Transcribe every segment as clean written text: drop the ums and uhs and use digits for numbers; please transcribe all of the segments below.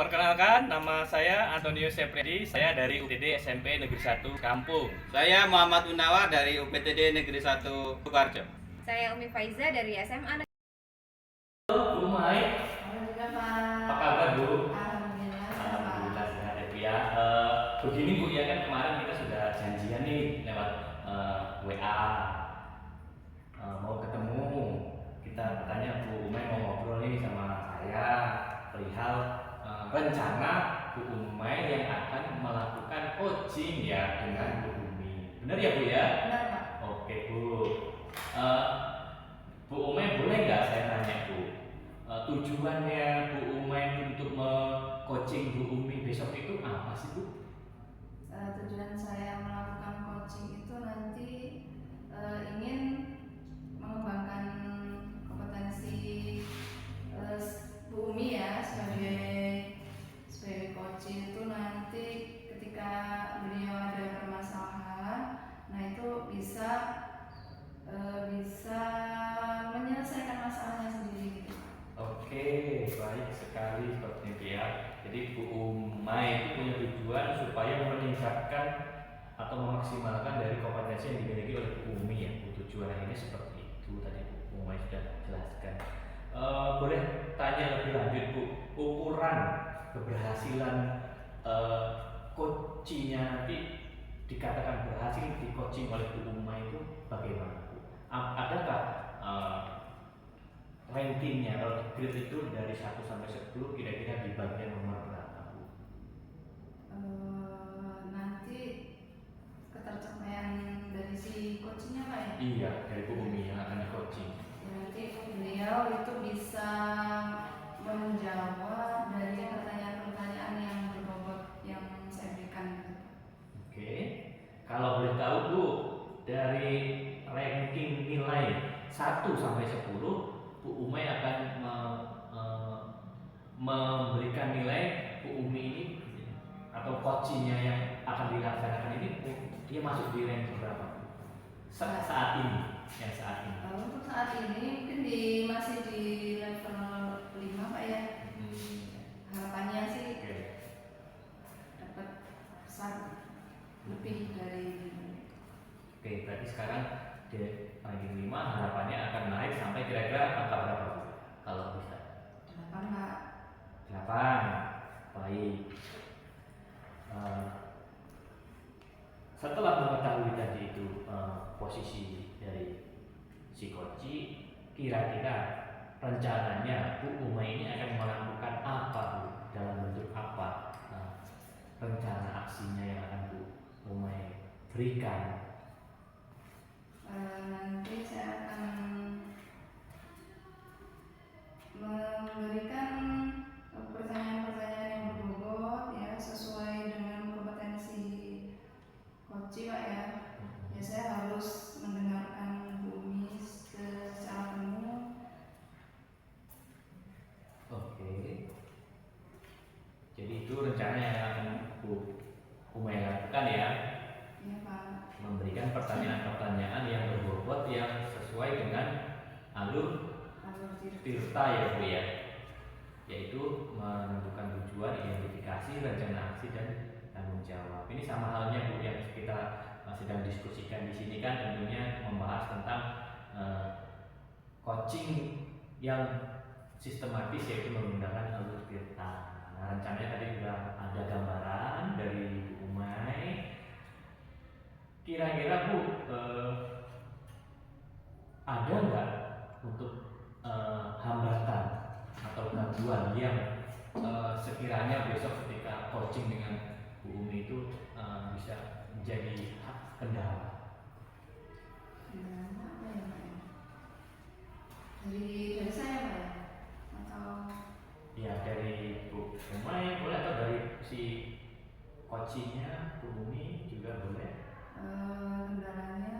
Perkenalkan, nama saya Antonius Sepredi. Saya dari UPTD SMP Negeri 1 Kampung. Saya Muhammad Gunawan dari UPTD Negeri 1 Sukoharjo. Saya Umi Faiza dari SMA. Bu Mai, Halo juga Pak. apa kabar Bu? Alhamdulillah. Alhamdulillah sehat ya Bu ya. Begini Bu ya, kan kemarin kita sudah janjian nih lewat WA. Mau ketemu. Kita bertanya Bu Umay mau ngobrol nih sama saya perihal rencana Bu Umay yang akan melakukan coaching ya dengan Bu Umi. Benar ya Bu ya? Benar Pak. Oke Bu. Bu Umay boleh nggak saya tanya Bu? Tujuannya Bu Umay untuk coaching Bu Umi besok itu apa sih Bu? Tujuan saya melakukan coaching itu nanti ingin mengembangkan kompetensi Bu Umi ya sebagai coaching itu nanti ketika beliau ada permasalahan, nah itu bisa menyelesaikan masalahnya sendiri gitu. Oke, baik sekali seperti itu ya. Jadi Bu Umay itu punya tujuan supaya meningkatkan atau memaksimalkan dari kompetensi yang dimiliki oleh Bu Umi ya. Tujuannya ini seperti itu tadi Bu Umay sudah jelaskan. Boleh tanya lebih lanjut Bu, ukuran keberhasilan coachingnya nanti dikatakan berhasil di coaching oleh Bu Umay itu bagaimana Bu? Adakah rankingnya, kalau grade itu dari 1 sampai 10 kira-kira di bagian nomor berapa Bu? Nanti ketercapaian dari si coachnya Pak ya? Iya, dari Bu Umi yang akan di coaching. Nanti beliau itu bisa menjawab dari pertanyaan-pertanyaan yang berbobot yang saya berikan. Oke, kalau boleh tahu Bu, dari ranking nilai 1 sampai 10 Bu Umay akan memberikan nilai Bu Umi ini atau coachingnya yang akan dilaksanakan ini dia masuk di ranking berapa saat ini? Yang saat ini. Untuk saat ini mungkin masih di level 5 Pak ya. Harapannya sih dapat pesan lebih dari. Oke, berarti sekarang di ranking 5 harapannya akan naik sampai kira-kira angka berapa Bu? Kalau bisa 8 Pak. 8. Baik. Setelah mengetahui tadi itu posisi dari si coach, kira-kira rencananya Bu Umay ini akan melakukan apa Bu? Dalam bentuk apa rencana aksinya yang akan Bu Umay berikan? Nanti saya akan memberikan pertanyaan-pertanyaan yang berbobot ya sesuai dengan kompetensi coach Pak ya. Ya saya harus mendengarkan Bu Umi secara penuh. Oke. Jadi itu rencana yang akan Bu Umay lakukan ya? Iya Pak. Memberikan pertanyaan-pertanyaan yang berbobot yang sesuai dengan alur Tirta ya Bu ya, yaitu menentukan tujuan, identifikasi, rencana aksi dan tanggung jawab. Ini sama halnya Bu yang kita sedang diskusikan di sini kan tentunya membahas tentang coaching yang sistematis yaitu menggunakan alur Tirta. Nah, rencananya tadi sudah ada gambaran dari Bu Umay. Kira-kira Bu ada nggak untuk hambatan atau gangguan yang sekiranya besok ketika coaching dengan Bu Umi itu bisa menjadi kendala? Apa ya Pak ya? Dari saya Pak ya? Atau Ya dari Bu Umay boleh atau dari si coachingnya Bu Umi juga boleh. kendalanya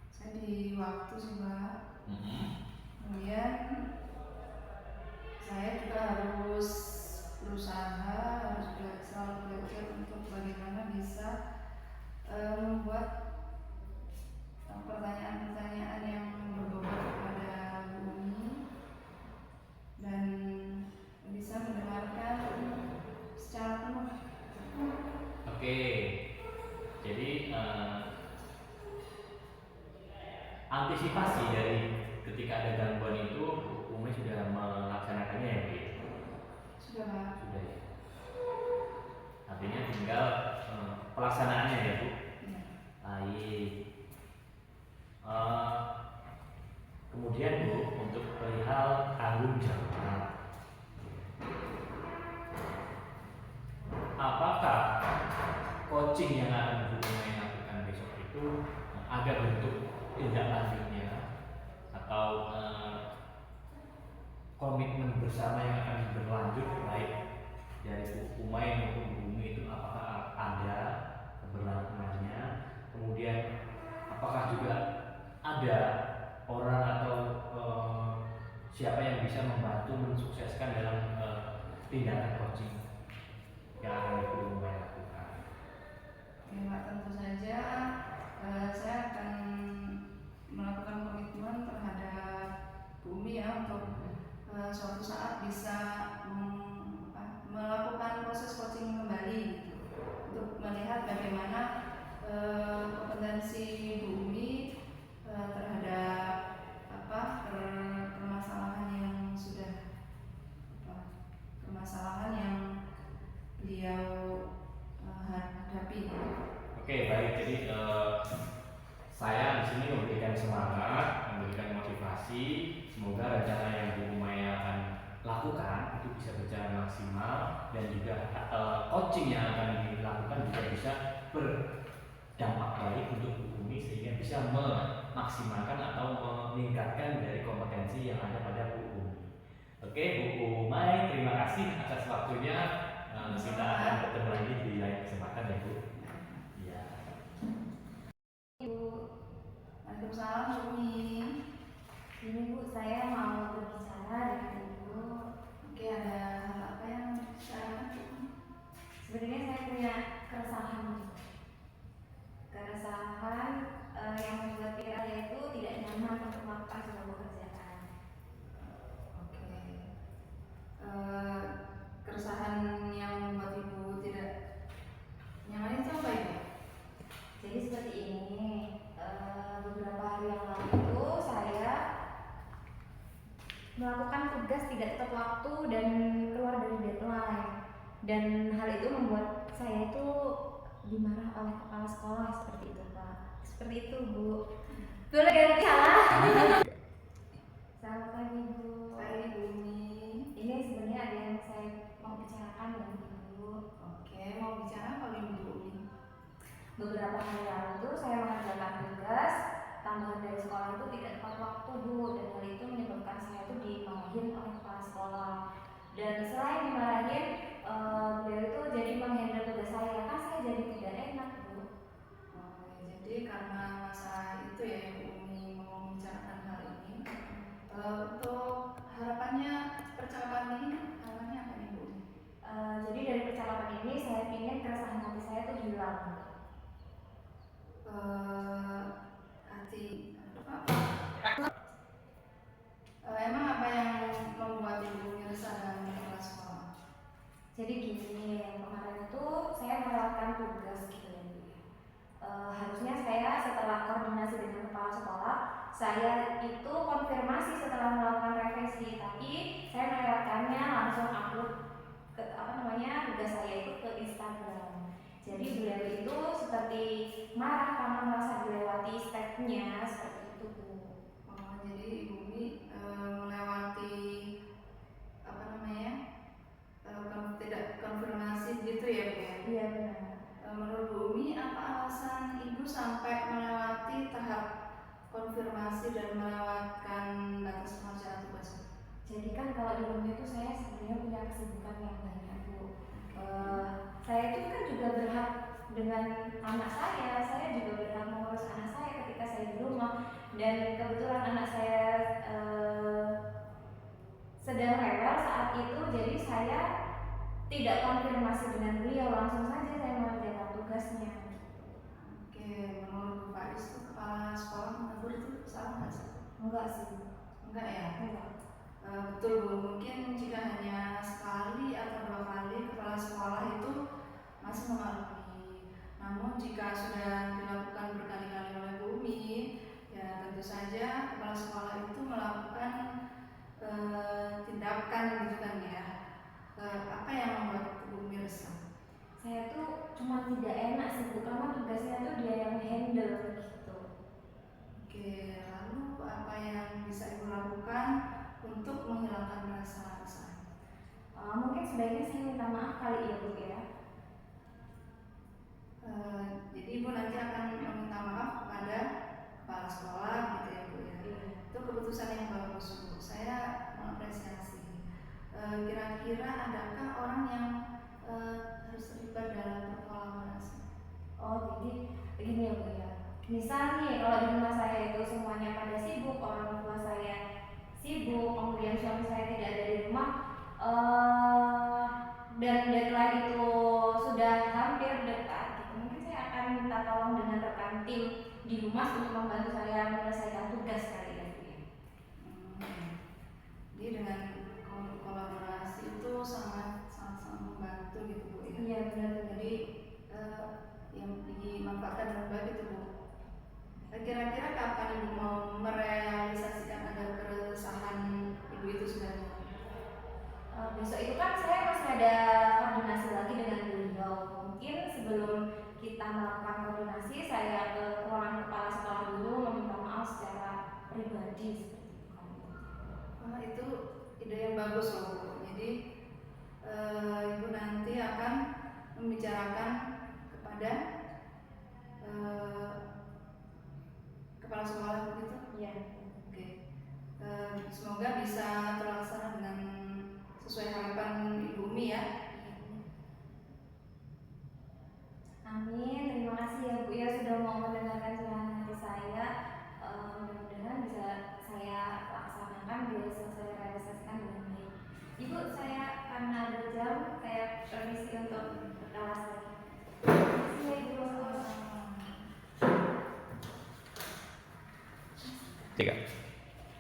saya di waktu sih Pak. Kemudian saya juga harus berusaha, harus selalu belajar untuk bagaimana bisa membuat pertanyaan-pertanyaan yang berbobot kepada Bu Umi dan bisa mendengarkan antisipasi dari ketika ada gangguan itu Umi sudah melaksanakannya ya Bu? Sudah Pak. Sudah ya. Artinya tinggal pelaksanaannya ya Bu. Ya. Baik. Kemudian Bu, untuk perihal tanggung jawab, apakah coaching yang akan Bu Umay lakukan besok itu ada bentuk tindak lanjutnya atau komitmen bersama yang akan berlanjut baik dari Bu Umay maupun Bu Umi itu apakah ada keberlanjutannya? Kemudian apakah juga ada orang atau siapa yang bisa membantu mensukseskan dalam tindakan coaching yang akan Bu Umay lakukan? Ya Pak, tentu saja saya akan melakukan komitmen terhadap bumi ya untuk suatu saat bisa melakukan proses coaching kembali gitu, untuk melihat bagaimana kompetensi bumi terhadap permasalahan yang sudah permasalahan yang beliau hadapi. Oke, baik. Jadi saya di sini memberikan semangat, memberikan motivasi. Semoga rencana yang Bu Umay akan lakukan itu bisa berjalan maksimal dan juga coaching yang akan dilakukan juga bisa berdampak baik untuk Bu Umi sehingga bisa memaksimalkan atau meningkatkan dari kompetensi yang ada pada Bu Umi. Oke, Bu Umay, terima kasih atas waktunya. Kita akan bertemu lagi di lain kesempatan ya Bu. Ya. Ibu, Waalaikumsalam Bu Umi. Ini Bu, saya mau berbicara dengan Ibu. Oke, ada hal apa yang saya Sebenarnya saya punya keresahan, yang membuat kita itu tidak nyaman untuk melakukan sebuah pekerjaan. Oke. Keresahan yang membuat Ibu tidak nyaman itu apa Ibu? Jadi seperti ini, beberapa hari yang lalu itu saya melakukan tugas tidak tepat waktu dan keluar dari deadline, dan hal itu membuat saya itu dimarah oleh kepala sekolah seperti itu Pak. Seperti itu Bu. Boleh ganti salah. Selamat pagi Bu. Pagi Bu Umi. Ini sebenarnya ada yang saya mau bicarakan dengan Ibu. Oke, mau bicara apa nih Bu Umi? Beberapa hari lalu tuh saya mengerjakan tugas tambahan dari sekolah itu tidak tepat waktu Bu, dan hal itu menyebabkan saya itu dimarahin oleh kepala sekolah. Dan selain dimarahin, beliau itu jadi menghandle tugas saya, kan saya jadi tidak enak Bu. Jadi karena masa itu ya Bu Umi mau membicarakan hal ini. Untuk harapannya percakapan ini, harapannya apa nih Bu Umi? Jadi dari percakapan ini saya ingin keresahan hati saya itu hilang. Emang apa yang membuat Ibu resah dalam kepala sekolah? Jadi gini, yang kemarin itu saya melewatkan tugas gitu ya Bu. Harusnya saya setelah koordinasi dengan kepala sekolah, saya itu konfirmasi setelah melakukan revisi, tapi saya melewatkannya langsung upload ke tugas saya itu ke Instagram. Jadi beliau itu seperti marah karena merasa dilewati stepnya seperti itu Bu. Jadi Ibu Umi melewati tidak konfirmasi gitu ya Bu ya? Iya benar. Menurut Bu Umi, apa alasan Ibu sampai melewati tahap konfirmasi dan melewatkan batas pengerjaan tugas? Jadi kan kalau di rumah itu saya sebenarnya punya kesibukan yang banyak Bu. Saya itu kan juga berhak dengan anak saya juga berhak mengurus anak saya ketika saya di rumah, dan kebetulan anak saya sedang rewel saat itu, jadi saya tidak konfirmasi dengan beliau, langsung saja saya mengerjakan tugasnya. Oke, menurut Pak Is itu kepala sekolah menegur itu salah nggak sih? Enggak sih. Enggak ya? Enggak. Betul Bu, mungkin jika hanya sekali atau 2 kali kepala sekolah itu masih memaklumi. Namun jika sudah dilakukan berkali-kali oleh Bu Umi, ya tentu tentu saja kepala sekolah itu melakukan tindakan gitu kan ya. Apa yang membuat Bu Umi resah? Saya tuh cuma tidak enak sih Bu, karena tugasnya tuh dia yang handle gitu. Oke, lalu apa yang bisa Ibu lakukan untuk menghilangkan rasa resah? Mungkin sebaiknya saya minta maaf kali ya Bu ya. Jadi Ibu nanti akan meminta maaf kepada kepala sekolah gitu ya Bu ya. Itu keputusan yang bagus Bu. Saya mengapresiasi. Kira-kira adakah orang yang harus terlibat dalam berkolaborasi? Oh jadi begini ya Bu ya. Misal nih kalau di rumah saya itu semuanya pada sibuk, orang tua saya sibuk, kemudian suami saya tidak ada di rumah, dan deadline itu sudah hampir dekat gitu. Mungkin saya akan minta tolong dengan rekan tim di rumah untuk membantu saya menyelesaikan tugas kali ya Bu ya. Jadi dengan kolaborasi itu sangat membantu gitu Bu ya. Iya benar. Jadi yang dimanfaatkan dengan baik itu Bu. Kira-kira kapan Ibu mau merealisasikan ada keresahan Ibu itu sebenarnya? Besok itu kan saya masih ada koordinasi lagi dengan beliau. Mungkin sebelum kita melakukan koordinasi, saya ke ruangan kepala sekolah dulu meminta maaf secara pribadi seperti itu. Itu ide yang bagus loh Bu. Jadi Ibu nanti akan membicarakan kepada kepala sekolah begitu? Iya. Oke. Semoga bisa terlaksana dengan sesuai harapan Ibu Umi ya. Amin. Terima kasih ya Bu ya sudah mau mendengarkan curahan hati saya. Mudah-mudahan bisa saya laksanakan, bisa saya realisasikan dengan baik. Ibu, saya karena ada jam, saya permisi untuk berkelas lagi. Terima kasih ya Ibu. Tiga.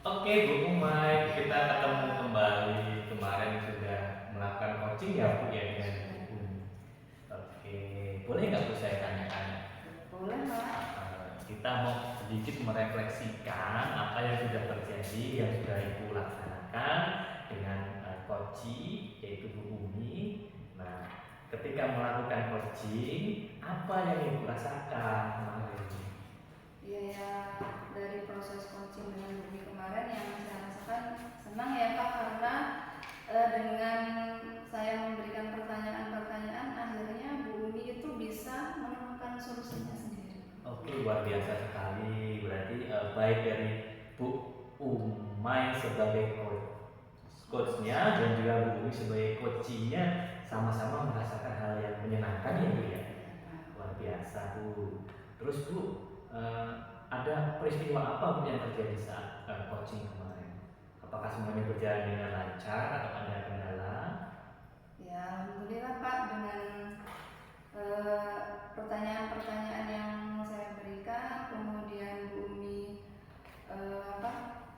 Oke Bu Umay, kita ketemu kembali. Kemarin sudah melakukan coaching ya Bu ya dengan Ibu. Oke, boleh nggak Bu saya tanya-tanya? Boleh Pak. Kita mau sedikit merefleksikan apa yang sudah terjadi, yang sudah Ibu laksanakan dengan coaching, yaitu Bu Umi. Nah, ketika melakukan coaching, apa yang Ibu rasakan kemarin? Iya ya, dari proses coaching dengan Bu Umi kemarin yang saya rasakan senang ya Pak, karena dengan saya memberikan pertanyaan-pertanyaan, akhirnya Bu Umi itu bisa menemukan solusinya sendiri. Oke, luar biasa sekali. Berarti baik dari Bu Umay sebagai coachnya dan juga Bu Umi sebagai coachingnya sama-sama merasakan hal yang menyenangkan ya Bu ya. Luar biasa Bu. Terus Bu, ada peristiwa apa Bu yang terjadi saat coaching kemarin? Apakah semuanya berjalan dengan lancar atau ada kendala? Ya, alhamdulillah Pak, dengan pertanyaan-pertanyaan yang saya berikan, kemudian Bu Umi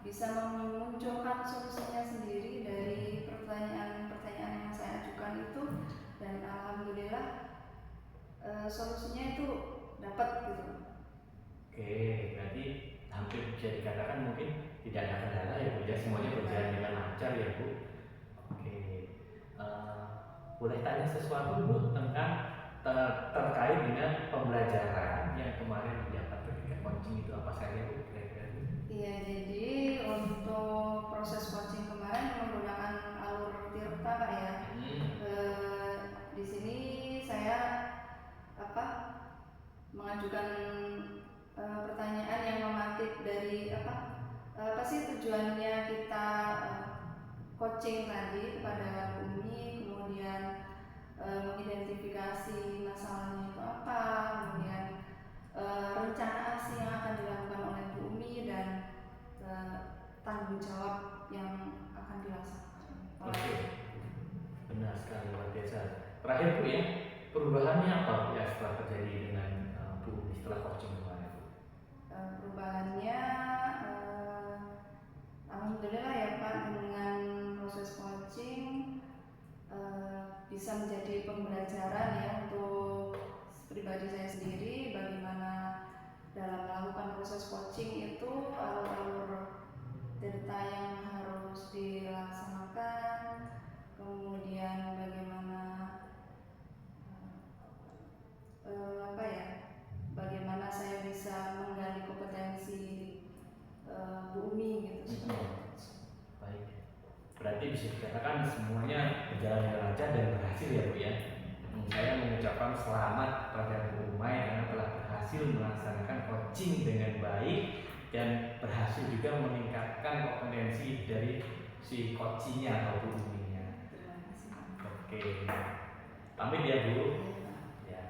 bisa memunculkan solusinya sendiri dari pertanyaan-pertanyaan yang saya ajukan itu, dan alhamdulillah solusinya itu dapat gitu. Oke, berarti hampir bisa dikatakan mungkin tidak ada kendala ya Bu ya, semuanya berjalan dengan lancar ya Bu. Oke, boleh tanya sesuatu Bu tentang terkait dengan pembelajaran yang kemarin didapat ketika coaching itu apa saja Bu kira-kira? Iya, jadi untuk proses coaching kemarin menggunakan alur Tirta Pak ya. Di sini saya mengajukan pertanyaan yang mematik dari apa sih tujuannya kita coaching tadi kepada Bu Umi, kemudian mengidentifikasi masalahnya itu apa, kemudian rencana aksi yang akan dilakukan oleh Bu Umi, dan tanggung jawab yang akan dilaksanakan. Oke, benar sekali, luar biasa. Terakhir Bu ya, perubahannya apa Bu ya setelah terjadi dengan Bu Umi setelah coaching kemarin? Perubahannya alhamdulillah ya Pak, dengan proses coaching bisa menjadi pembelajaran ya untuk pribadi saya sendiri, bagaimana dalam melakukan proses coaching itu alur-alur cerita yang harus dilaksanakan, kemudian bagaimana bagaimana saya bisa menggali kompetensi Bu Umi gitu. Baik, berarti bisa dikatakan semuanya berjalan dengan lancar dan berhasil ya Bu ya. Saya mengucapkan selamat pada Bu Umay karena telah berhasil melaksanakan coaching dengan baik dan berhasil juga meningkatkan kompetensi dari si coachingnya atau Bu Uminya. Terima kasih. Oke, pamit ya Bu. Ya.